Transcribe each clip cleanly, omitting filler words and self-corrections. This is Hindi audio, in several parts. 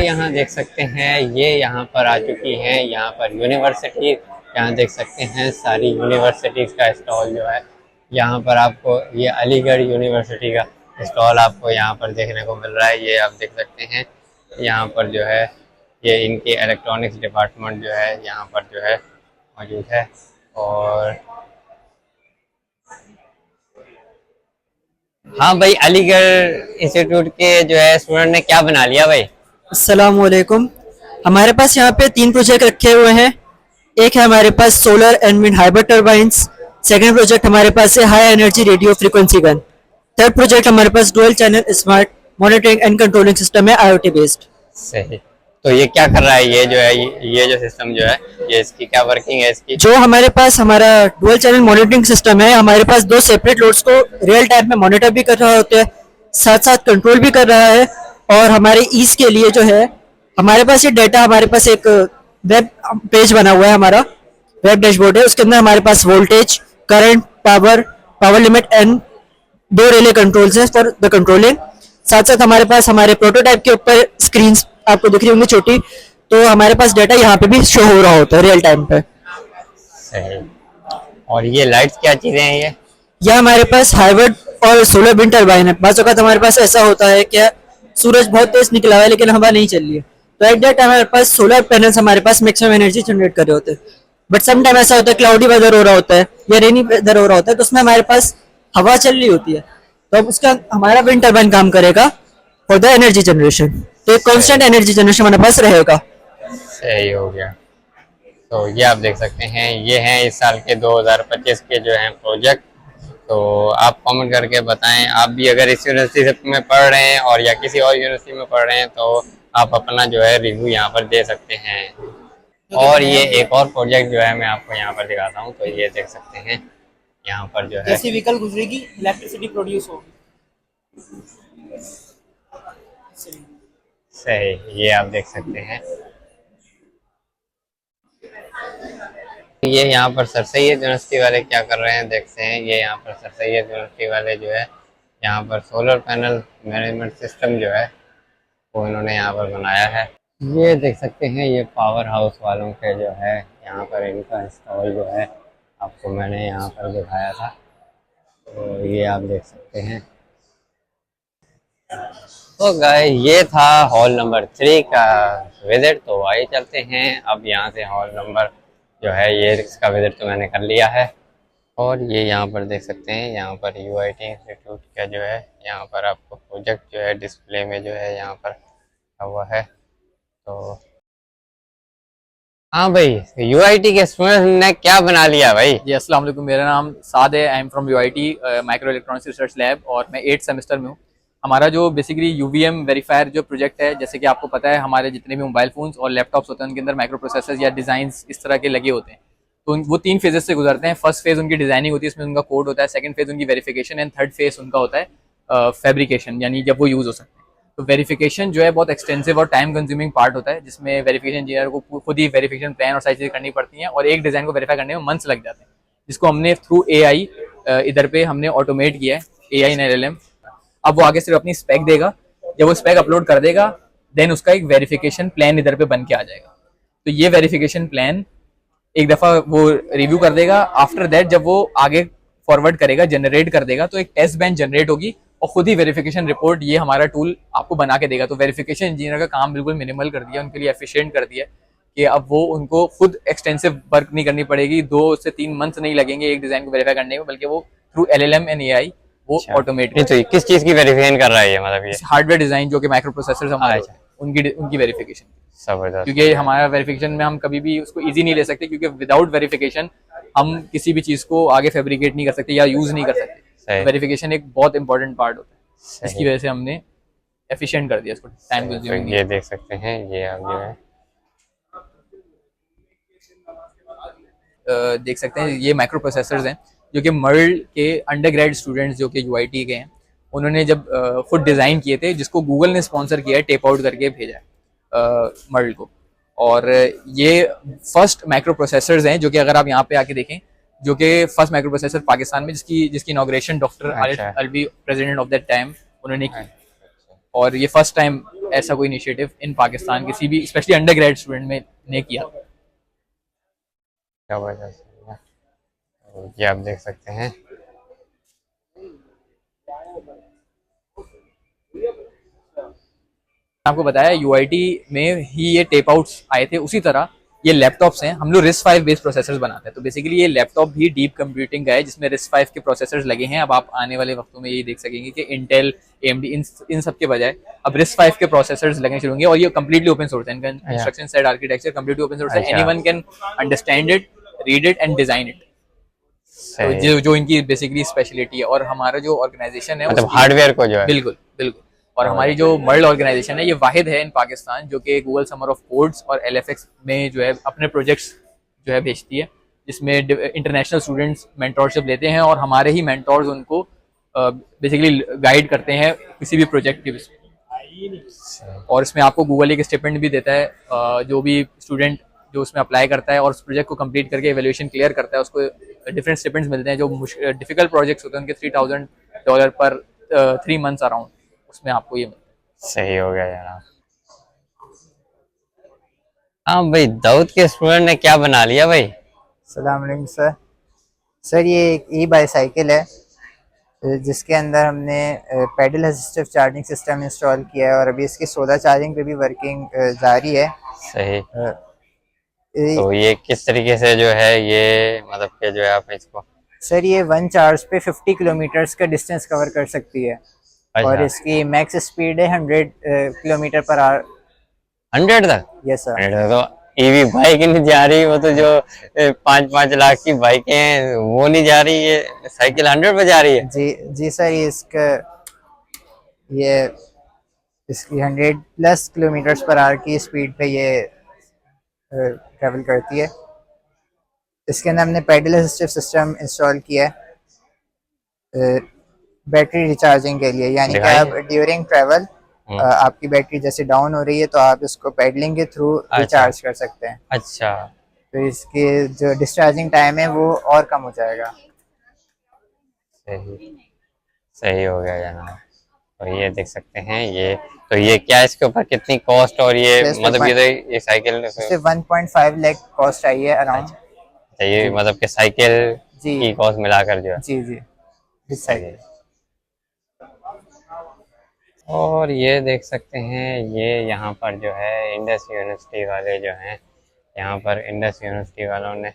यहाँ देख सकते हैं ये यहाँ पर आ चुकी हैं यहाँ पर यूनिवर्सिटी। यहाँ देख सकते हैं सारी यूनिवर्सिटीज़ का स्टॉल जो है यहाँ पर आपको, ये अलीगढ़ यूनिवर्सिटी का स्टॉल आपको यहाँ पर देखने को मिल रहा है। ये आप देख सकते हैं यहाँ पर जो है ये इनके इलेक्ट्रॉनिक्स डिपार्टमेंट जो है यहाँ पर जो है मौजूद है। और हाँ भाई, अलीगढ़ इंस्टीट्यूट के जो है स्टूडेंट ने क्या बना लिया भाई? अस्सलामुअलैकुम। हमारे पास यहाँ पे 3 प्रोजेक्ट रखे हुए हैं। एक है हमारे पास solar and wind hybrid turbines. Second project हमारे पास है high energy radio frequency gun. Third project हमारे पास dual channel smart monitoring and controlling system है IoT बेस्ड। सही। तो ये क्या कर रहा है, ये जो है ये जो सिस्टम जो है ये इसकी क्या वर्किंग है इसकी? जो हमारे पास हमारा डुअल चैनल मॉनिटरिंग सिस्टम है, हमारे पास 2 सेपरेट लोड्स को रियल टाइम में मॉनिटर भी कर रहा होता है, साथ साथ कंट्रोल भी कर रहा है। और हमारे ईज के लिए जो है हमारे पास ये डाटा, हमारे पास एक वेब पेज बना हुआ है, हमारा वेब डैशबोर्ड है। उसके अंदर हमारे पास voltage, current, power limit and 2 relay controls हैं फॉर द कंट्रोलिंग। साथ साथ हमारे पास हमारे प्रोटोटाइप के ऊपर स्क्रीन आपको दिख रही होंगी छोटी, तो हमारे पास डाटा यहाँ पे भी शो हो रहा होता है रियल टाइम पे। सही। और ये लाइट्स क्या चीजें हैं ये? यह हमारे पास हाइब्रिड और सोलर विंड टर्बाइन है। बाज़ औक़ात हमारे पास ऐसा होता है कि सूरज बहुत तेज निकला हुआ है लेकिन हवा नहीं चल रही है, तो एट दैट टाइम हमारे पास सोलर पैनल्स हमारे पास मैक्सिमम एनर्जी जनरेट कर रहे होते हैं। बट सम टाइम ऐसा होता है क्लाउडी वेदर हो रहा होता है या रेनी वेदर हो रहा होता है, तो उसमें हमारे पास हवा चल रही होती है, तो अब उसका हमारा विंड टर्बाइन काम करेगा फॉर द एनर्जी जनरेशन। तो एक कांस्टेंट एनर्जी जनरेशन हमारे पास रहेगा। सही हो गया। तो ये आप देख सकते हैं ये हैं इस साल के 2025 के जो हैं प्रोजेक्ट। तो आप कमेंट करके बताएं, आप भी अगर इस यूनिवर्सिटी में पढ़ रहे हैं और या किसी और यूनिवर्सिटी में पढ़ रहे हैं तो आप अपना जो है रिव्यू यहाँ पर दे सकते हैं। और ये एक और प्रोजेक्ट जो है मैं आपको यहाँ पर दिखाता हूँ। तो ये देख सकते हैं यहाँ पर जो है जैसी व्हीकल गुजरेगी इलेक्ट्रिसिटी प्रोड्यूस होगी। सही, ये आप देख सकते हैं। ये यहाँ पर सर सैयद यूनिवर्सिटी वाले क्या कर रहे हैं देखते हैं। ये यहाँ पर सर सैयद यूनिवर्सिटी वाले जो है यहाँ पर सोलर पैनल मैनेजमेंट सिस्टम जो है वो इन्होंने यहाँ पर बनाया है। ये देख सकते हैं ये पावर हाउस वालों के जो है यहाँ पर इनका इंस्टॉल जो है आपको मैंने यहाँ पर दिखाया था। तो ये आप देख सकते हैं। तो गाइस ये था हॉल नंबर 3 का विजिट। तो आइए चलते हैं अब यहाँ से हॉल नंबर जो है ये इसका विजिट तो मैंने कर लिया है। और ये यहाँ पर देख सकते हैं यहाँ पर UIT इंस्टीट्यूट का जो है यहाँ पर आपको प्रोजेक्ट जो है डिस्प्ले में जो है यहाँ पर हुआ है। तो हाँ भाई, UIT के स्टूडेंट ने क्या बना लिया भाई? जी अस्सलाम वालेकुम, मेरा नाम साद है। I am from UIT micro electronics research lab और मैं 8th सेमेस्टर में हूँ। हमारा जो बेसिकली UVM वेरीफायर जो प्रोजेक्ट है, जैसे कि आपको पता है हमारे जितने भी मोबाइल फोन्स और लैपटॉप्स होते हैं उनके अंदर माइक्रो प्रोसेसर्स या डिज़ाइंस इस तरह के लगे होते हैं। तो वो 3 फेजेस से गुजरते हैं। फर्स्ट फेज उनकी डिजाइनिंग होती है, इसमें उनका कोड होता है। सेकंड फेज उनकी वेरिफिकेशन एंड थर्ड फेज उनका होता है फैब्रिकेशन, यानी जब वो यूज़ हो सकते हैं। तो वेरिफिकेशन जो है बहुत एक्सटेंसिव और टाइम कंज्यूमिंग पार्ट होता है, जिसमें वेरिफिकेशन इंजीनियर को खुद ही वेरिफिकेशन प्लान और सारी चीज़ें करनी पड़ती हैं और एक डिज़ाइन को वेरीफाई करने में मंथ्स लग जाते हैं, जिसको हमने थ्रू AI इधर पे हमने ऑटोमेट किया है, AI एंड LLM। अब वो आगे सिर्फ अपनी स्पेक देगा, जब वो स्पेक अपलोड कर देगा देन उसका एक वेरिफिकेशन प्लान इधर पे बन के आ जाएगा। तो ये वेरिफिकेशन प्लान एक दफ़ा वो रिव्यू कर देगा। आफ्टर दैट जब वो आगे फॉरवर्ड करेगा, जनरेट कर देगा, तो एक टेस्ट बेंच जनरेट होगी और खुद ही वेरिफिकेशन रिपोर्ट ये हमारा टूल आपको बना के देगा। तो वेरिफिकेशन इंजीनियर का काम बिल्कुल मिनिमल कर दिया, उनके लिए एफिशिएंट कर दिया कि अब वो उनको खुद एक्सटेंसिव वर्क नहीं करनी पड़ेगी। 2 से 3 मंथ नहीं लगेंगे एक डिज़ाइन को वेरीफाई करने में, बल्कि वो थ्रू LLM एंड AI वो ऑटोमेट। तो किस चीज़ की वेरिफिकेशन कर रहा है ये, मतलब ये हार्डवेयर डिज़ाइन जो कि माइक्रो प्रोसेसर्स हमारे उनकी वेरिफिकेशन। जबरदस्त। क्योंकि हमारा वेरिफिकेशन में हम कभी भी उसको इजी नहीं ले सकते, क्योंकि विदाउट वेरिफिकेशन हम किसी भी चीज़ को आगे फैब्रिकेट नहीं कर सकते या यूज़ नहीं कर सकते। वेरिफिकेशन एक बहुत इंपॉर्टेंट पार्ट होता है, इसकी वजह से हमने एफिशिएंट कर दिया इसको, टाइम कंज्यूमिंग। ये देख सकते हैं ये आप जो है देख सकते हैं ये माइक्रो प्रोसेसर्स हैं जो कि मर्ल के अंडरग्रेड स्टूडेंट्स जो कि UIT के हैं, उन्होंने जब खुद डिज़ाइन किए थे, जिसको गूगल ने स्पॉन्सर किया है, टेप आउट करके भेजा है मर्ल को। और ये फर्स्ट माइक्रो प्रोसेसर्स हैं जो कि अगर आप यहाँ पे आके देखें, जो कि फर्स्ट माइक्रो प्रोसेसर पाकिस्तान में जिसकी inauguration doctor Arif Alvi president of that time उन्होंने की। और ये फर्स्ट टाइम ऐसा कोई इनिशिएटिव इन पाकिस्तान किसी भी स्पेशली अंडर ग्रेड स्टूडेंट में ने किया। जबरदस्त। तो ये आप देख सकते हैं। आपको बताया यूआईटी में ही ये टेप आउट्स आए थे, उसी तरह ये लैपटॉप्स हैं। हम लोग RISC-V बेस्ड प्रोसेसर्स बनाते हैं, तो बेसिकली ये लैपटॉप भी डीप कंप्यूटिंग का है जिसमें RISC-V के प्रोसेसर्स लगे हैं। अब आप आने वाले वक्तों में ये देख सकेंगे कि इंटेल, AMD इन सब के बजाय अब RISC-V के प्रोसेसर्स लगने शुरू होंगे, और ये कंप्लीटली ओपन सोर्स है। इनका instruction set architecture completely open source है। Anyone can understand it, read it and design it. तो जो इनकी बेसिकली स्पेशलिटी है, और हमारा जो ऑर्गेनाइजेशन है मतलब हार्डवेयर को जो है, बिल्कुल बिल्कुल, और हमारी जो वर्ल्ड ऑर्गेनाइजेशन है ये वाहिद है इन पाकिस्तान जो कि गूगल समर ऑफ कोड्स और LFX में जो है अपने प्रोजेक्ट्स जो है भेजती है, जिसमें इंटरनेशनल स्टूडेंट्स मेंटोरशिप लेते हैं और हमारे ही मेंटोर्स उनको बेसिकली गाइड करते हैं किसी भी प्रोजेक्ट के। और इसमें आपको गूगल एक स्टिपेंड भी देता है, जो भी स्टूडेंट जो उसमें अप्लाई करता है और उस प्रोजेक्ट को कंप्लीट करके एवेल्यूएशन क्लियर करता है उसको डिफरेंट स्टिपेंड्स मिलते हैं। जो डिफिकल्ट प्रोजेक्ट्स होते हैं उनके $3000 पर 3 मंथ्स अराउंड, उसमें आपको ये सही हो गया यार। हाँ भाई, दाऊद के स्टूडेंट ने क्या बना लिया भाई? अस्सलाम वालेकुम सर। सर ये एक बाईसाइकिल है जिसके अंदर हमने pedal assistive charging system install किया है और अभी इसकी सोलर चार्जिंग पे भी वर्किंग जारी है। सही। तो ये किस तरीके से जो है ये मतलब कि जो है आप इसको? सर ये 1 चार्ज पे 50 किलोमीटर्स का डिस्टेंस कवर कर सकती है। अच्छा। और इसकी मैक्स स्पीड है 100 किलोमीटर पर आवर। 100 तक? Yes sir. 100 तो ईवी बाइक नहीं जा रही, वो तो जो 5-5 लाख की बाइकें हैं वो नहीं जा रही, ये साइकिल 100 पे जा रही है? जी सर, ये इसकी 100+ किलोमीटर पर आवर की स्पीड पे ये ट्रेवल करती है। इसके अंदर हमने पेडल असिस्टिव सिस्टम इंस्टॉल किया है बैटरी रिचार्जिंग के लिए, यानी कि आप ड्यूरिंग ट्रैवल आपकी बैटरी जैसे डाउन हो रही है तो आप इसको पेडलिंग के थ्रू रिचार्ज कर सकते हैं। अच्छा। तो इसके जो डिस्चार्जिंग टाइम है वो और कम हो जाएगा। सही हो गया जनाब। तो ये देख सकते हैं ये, तो ये क्या इसके ऊपर कितनी कॉस्ट, और ये मतलब ये साइकिल 1.5 लाख कॉस्ट आई है अराउंड। अच्छा, ये मतलब कि साइकिल की कॉस्ट मिलाकर जो है? जी साइकिल। और ये देख सकते हैं ये यहाँ पर जो है इंडस यूनिवर्सिटी वाले जो हैं, यहाँ पर इंडस यूनिवर्सिटी वालों ने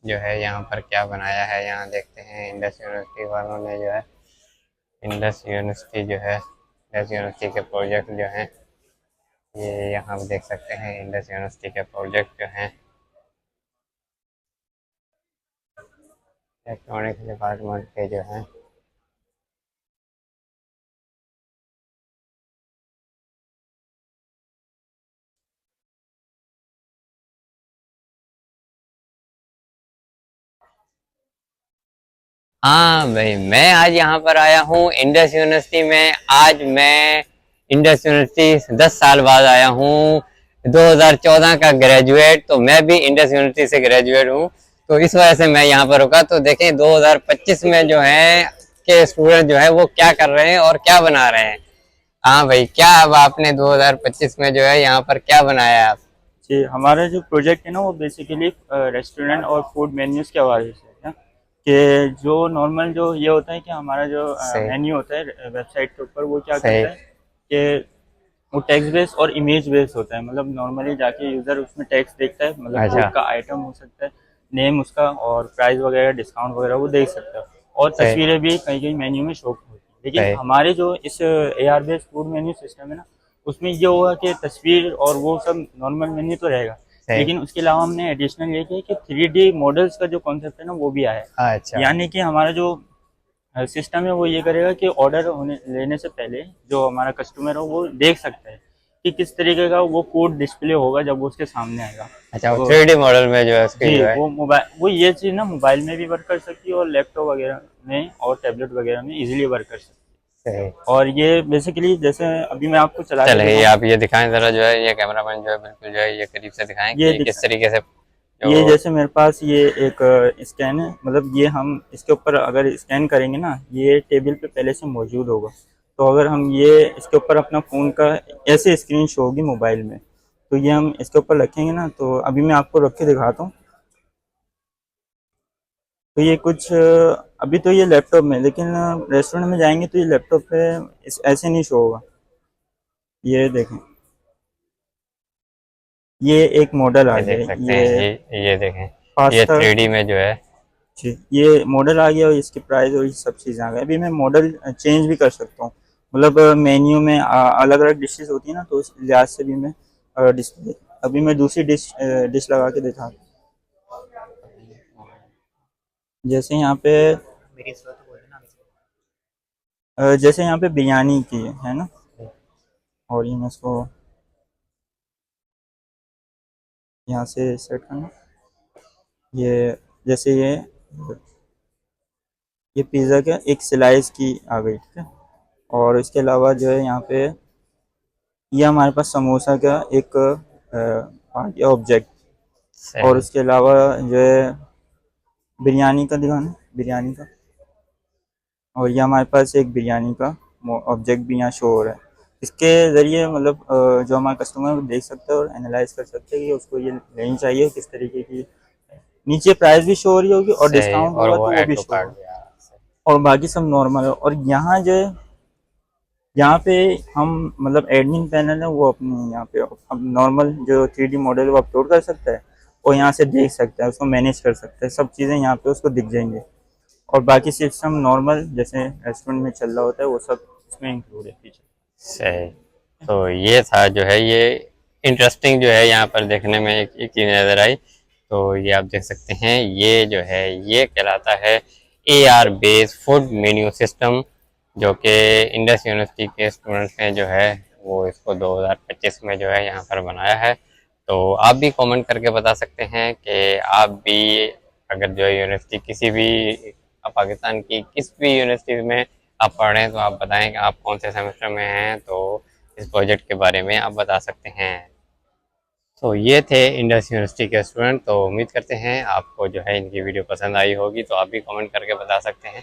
जो है यहाँ पर क्या बनाया है, यहाँ देखते हैं। इंडस यूनिवर्सिटी वालों ने जो है इंडस यूनिवर्सिटी के प्रोजेक्ट जो हैं ये यहाँ देख सकते हैं। इंडस यूनिवर्सिटी के प्रोजेक्ट जो हैं इलेक्ट्रॉनिक्स डिपार्टमेंट के जो हैं, हाँ भाई मैं आज यहाँ पर आया हूँ इंडस यूनिवर्सिटी में। आज मैं इंडस यूनिवर्सिटी 10 साल बाद आया हूँ, 2014 का ग्रेजुएट। तो मैं भी इंडस यूनिवर्सिटी से ग्रेजुएट हूँ, तो इस वजह से मैं यहाँ पर रुका। तो देखें 2025 में जो है के स्टूडेंट जो है वो क्या कर रहे हैं और क्या बना रहे हैं। हाँ भाई, क्या अब आपने 2025 में जो है यहाँ पर क्या बनाया है आप? जी, हमारा जो प्रोजेक्ट है ना वो बेसिकली रेस्टोरेंट और फूड मेन्यूज के हवाले से है कि जो नॉर्मल जो ये होता है कि हमारा जो मेन्यू होता है वेबसाइट के ऊपर वो क्या करता है कि वो टेक्स्ट बेस्ड और इमेज बेस्ड होता है। मतलब नॉर्मली जाके यूजर उसमें टेक्स्ट देखता है, मतलब फूड का आइटम हो सकता है, नेम उसका और प्राइस वगैरह, डिस्काउंट वगैरह वो देख सकता है, और तस्वीरें भी कहीं कहीं मेन्यू में शो होती है। लेकिन हमारे जो इस AR based food menu system है ना, उसमें ये होगा कि तस्वीर और वो सब नॉर्मल मेन्यू तो रहेगा, लेकिन उसके अलावा हमने एडिशनल ये किया कि 3D मॉडल्स का जो कॉन्सेप्ट है ना वो भी आया है। अच्छा। यानी कि हमारा जो सिस्टम है वो ये करेगा कि ऑर्डर लेने से पहले जो हमारा कस्टमर हो वो देख सकता है कि किस तरीके का वो फूड डिस्प्ले होगा जब वो उसके सामने आएगा। अच्छा, वो 3D मॉडल में जो है उसकी जो है वो मोबाइल, वो ये चीज़ ना मोबाइल में भी वर्क कर सकती है और लैपटॉप वगैरह में और टैबलेट वगैरह में इजीली वर्क कर सकती है। और ये बेसिकली जैसे अभी मैं आपको चला चलिए आप ये दिखाएं जरा, जो है ये कैमरामैन जो है बिल्कुल जो है ये करीब से दिखाएं कि किस तरीके से ये जैसे मेरे पास ये एक स्कैन है, मतलब ये हम इसके ऊपर अगर स्कैन करेंगे ना, ये टेबल पे पहले से मौजूद होगा, तो तो अगर हम ये इसके ऊपर अपना फ़ोन का ऐसे स्क्रीन शो होगी मोबाइल में, तो ये हम इसके ऊपर रखेंगे ना, तो अभी मैं आपको रख के दिखाता हूँ। तो ये कुछ अभी तो ये लैपटॉप में, लेकिन रेस्टोरेंट में जाएंगे तो ये लैपटॉप पे ऐसे नहीं शो होगा। ये देखें, ये एक मॉडल आ ये गया देख है, सकते ये हैं, ये देखें, ये फास्टर 3D में जो है। जी, ये मॉडल आ गया और इसकी प्राइस और ये सब चीज़ें आ गई। अभी मैं मॉडल चेंज भी कर सकता हूँ, मतलब मेन्यू में अलग अलग डिशेस होती है ना, तो उस लिहाज से भी मैं डिस्प्ले, अभी मैं दूसरी डिश लगा के दिखा, जैसे यहाँ पे जैसे यहाँ पे बिरयानी की है ना, और ये मैं इसको यहाँ से सेट करना। ये जैसे ये पिज़्ज़ा का एक स्लाइस की आ गई, ठीक है। और इसके अलावा जो है यहाँ पे ये हमारे पास समोसा का एक आ गया ऑब्जेक्ट। और सही। उसके अलावा जो है बिरयानी का दिखाना, बिरयानी का, और ये हमारे पास एक बिरयानी का ऑब्जेक्ट भी यहाँ शो हो रहा है। इसके ज़रिए मतलब जो हमारा कस्टमर देख सकता है और एनालाइज कर सकते हैं कि उसको ये लेनी चाहिए किस तरीके की। नीचे प्राइस भी शो हो रही होगी और सही, डिस्काउंट और होगा वो तो वो ऐड भी टू शो कार्ट होगा, भी आ रहा है। सही। और बाकी सब नॉर्मल है। और यहाँ जो है, यहाँ पे हम मतलब एडमिन पैनल है वो अपनी यहाँ पे अब नॉर्मल जो 3D मॉडल वो अपलोड कर सकता है और यहाँ से देख सकता है, उसको मैनेज कर सकता है, सब चीज़ें यहाँ पे उसको दिख जाएंगे। और बाकी सिस्टम नॉर्मल जैसे रेस्टोरेंट में चल रहा होता है वो सब इसमें इंक्लूड है फीचर। सही। तो ये था जो है, ये इंटरेस्टिंग जो है यहाँ पर देखने में एक चीज़ नज़र आई। तो ये आप देख सकते हैं, ये जो है ये कहलाता है AR based food menu system, जो कि इंडस यूनिवर्सिटी के स्टूडेंट्स ने जो है वो इसको 2025 में जो है यहाँ पर बनाया है। तो आप भी कमेंट करके बता सकते हैं कि आप भी अगर जो है यूनिवर्सिटी किसी भी पाकिस्तान की किस भी यूनिवर्सिटी में आप पढ़ रहे हैं, तो आप बताएं कि आप कौन से सेमेस्टर में हैं, तो इस प्रोजेक्ट के बारे में आप बता सकते हैं। तो ये थे इंडस यूनिवर्सिटी के स्टूडेंट। तो उम्मीद करते हैं आपको जो है इनकी वीडियो पसंद आई होगी, तो आप भी कमेंट करके बता सकते हैं।